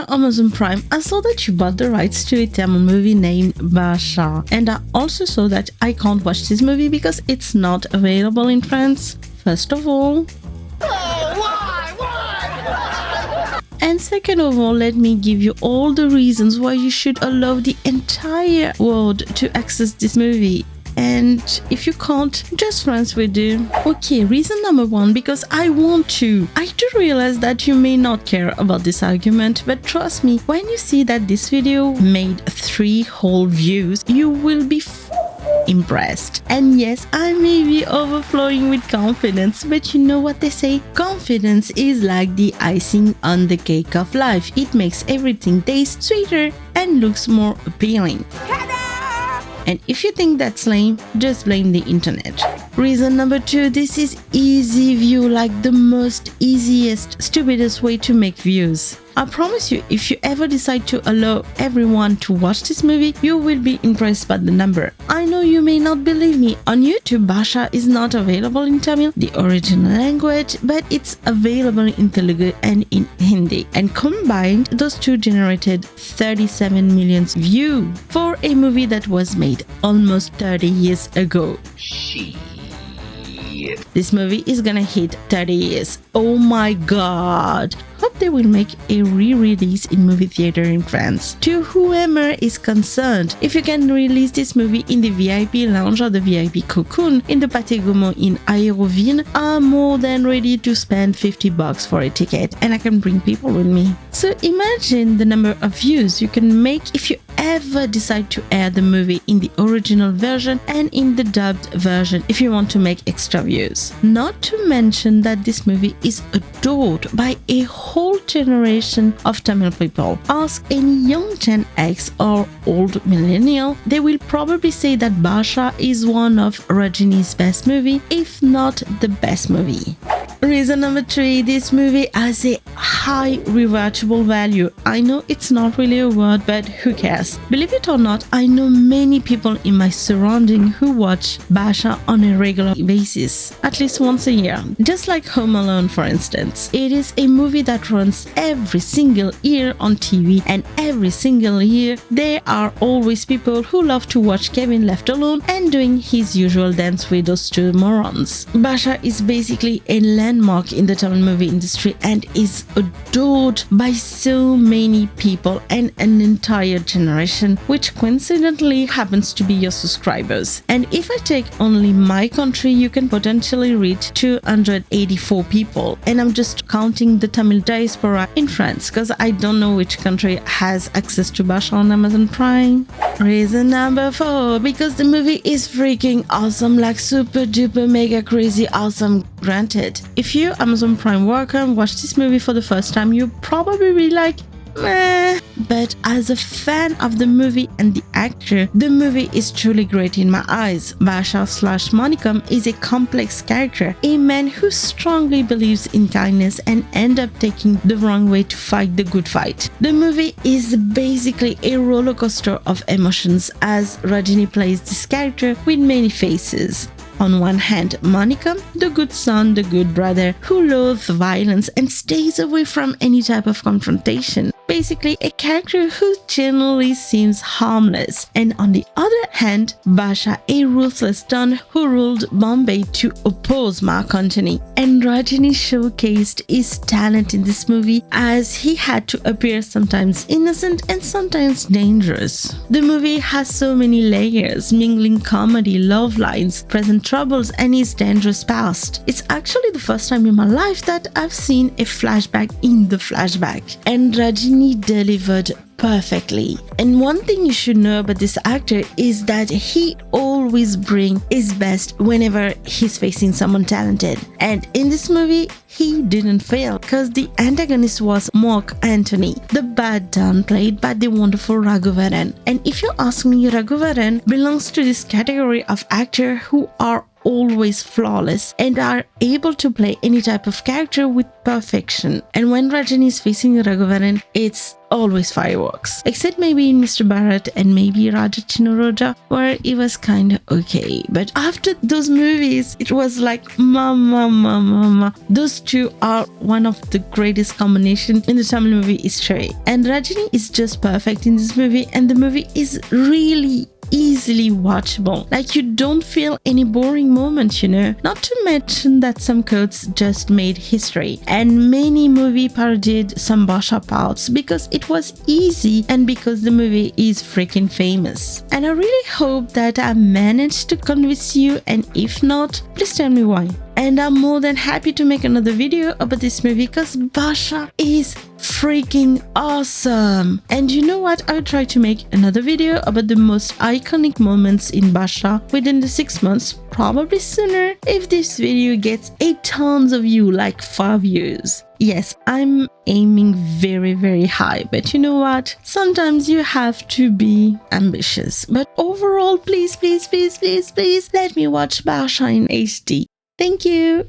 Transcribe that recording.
Via Amazon Prime, I saw that you bought the rights to a Tamil movie named Baashha, and I also saw that I can't watch this movie because it's not available in France. First of all. And second of all, let me give you all the reasons why you should allow the entire world to access this movie. And if you can't, just France will do. Okay, reason number one, because I want to. I do realize that you may not care about this argument, but trust me, when you see that this video made 3 whole views, you will be impressed. And yes, I may be overflowing with confidence, but you know what they say? Confidence is like the icing on the cake of life. It makes everything taste sweeter and looks more appealing. And if you think that's lame, just blame the internet. Reason number 2, this is easy view, like the most easiest, stupidest way to make views. I promise you, if you ever decide to allow everyone to watch this movie, you will be impressed by the number. I know you may not believe me. On YouTube, Baashha is not available in Tamil, the original language, but it's available in Telugu and in Hindi. And combined, those two generated 37 million views for a movie that was made almost 30 years ago. This movie is gonna hit 30 years. Oh my god. Hope they will make a re-release in movie theater in France. To whoever is concerned, if you can release this movie in the VIP lounge or the VIP cocoon in the Pâté Gaumont in Aéroville, I'm more than ready to spend $50 for a ticket, and I can bring people with me. So imagine the number of views you can make if you ever decide to air the movie in the original version and in the dubbed version if you want to make extra views. Not to mention that this movie is adored by a whole generation of Tamil people. Ask any young Gen X or old millennial, they will probably say that Baashha is one of Rajini's best movie, if not the best movie. Reason number 3, this movie has a high rewatchable value. I know it's not really a word, but who cares? Believe it or not, I know many people in my surrounding who watch Baashha on a regular basis, at least once a year. Just like Home Alone, for instance. It is a movie that runs every single year on TV, and every single year there are always people who love to watch Kevin left alone and doing his usual dance with those two morons. Baashha is basically a landmark in the Tamil movie industry and is adored by so many people and an entire generation, which coincidentally happens to be your subscribers. And if I take only my country, you can potentially reach 284 people, and I'm just counting the Tamil diaspora in France because I don't know which country has access to Baashha on Amazon Prime. Reason number 4, because the movie is freaking awesome, like super duper mega crazy awesome. Granted, if you Amazon Prime worker watch this movie for the first time, you probably be like, meh. But as a fan of the movie and the actor, the movie is truly great in my eyes. Baashha / Manikam is a complex character, a man who strongly believes in kindness and end up taking the wrong way to fight the good fight. The movie is basically a roller coaster of emotions as Rajini plays this character with many faces. On one hand, Manikam, the good son, the good brother, who loathes violence and stays away from any type of confrontation. Basically, a character who generally seems harmless. And on the other hand, Baashha, a ruthless don who ruled Bombay to oppose Mark Antony. And Rajini showcased his talent in this movie as he had to appear sometimes innocent and sometimes dangerous. The movie has so many layers, mingling comedy, love lines, present troubles, and his dangerous past. It's actually the first time in my life that I've seen a flashback in the flashback, and Rajini delivered perfectly. And one thing you should know about this actor is that he always brings his best whenever he's facing someone talented. And in this movie, he didn't fail because the antagonist was Mark Antony, the bad don played by the wonderful Raghuvaran. And if you ask me, Raghuvaran belongs to this category of actor who are always flawless and are able to play any type of character with perfection. And when Rajini is facing Raghuvaran, it's always fireworks. Except maybe in Mr. Bharat and maybe Raja Chinnaroja, where it was kind of okay. But after those movies, it was like, mama. Those two are one of the greatest combination in the Tamil movie history. And Rajini is just perfect in this movie, and the movie is really easily watchable. Like, you don't feel any boring moments, Not to mention that some quotes just made history, and many movie parodied some Baashha parts because it was easy and because the movie is freaking famous. And I really hope that I managed to convince you, and if not, please tell me why. And I'm more than happy to make another video about this movie because Baashha is freaking awesome. And you know what? I'll try to make another video about the most iconic moments in Baashha within the 6 months, probably sooner, if this video gets 8 tons of views, like 5 views. Yes, I'm aiming very, very high, but you know what? Sometimes you have to be ambitious. But overall, please, let me watch Baashha in HD. Thank you.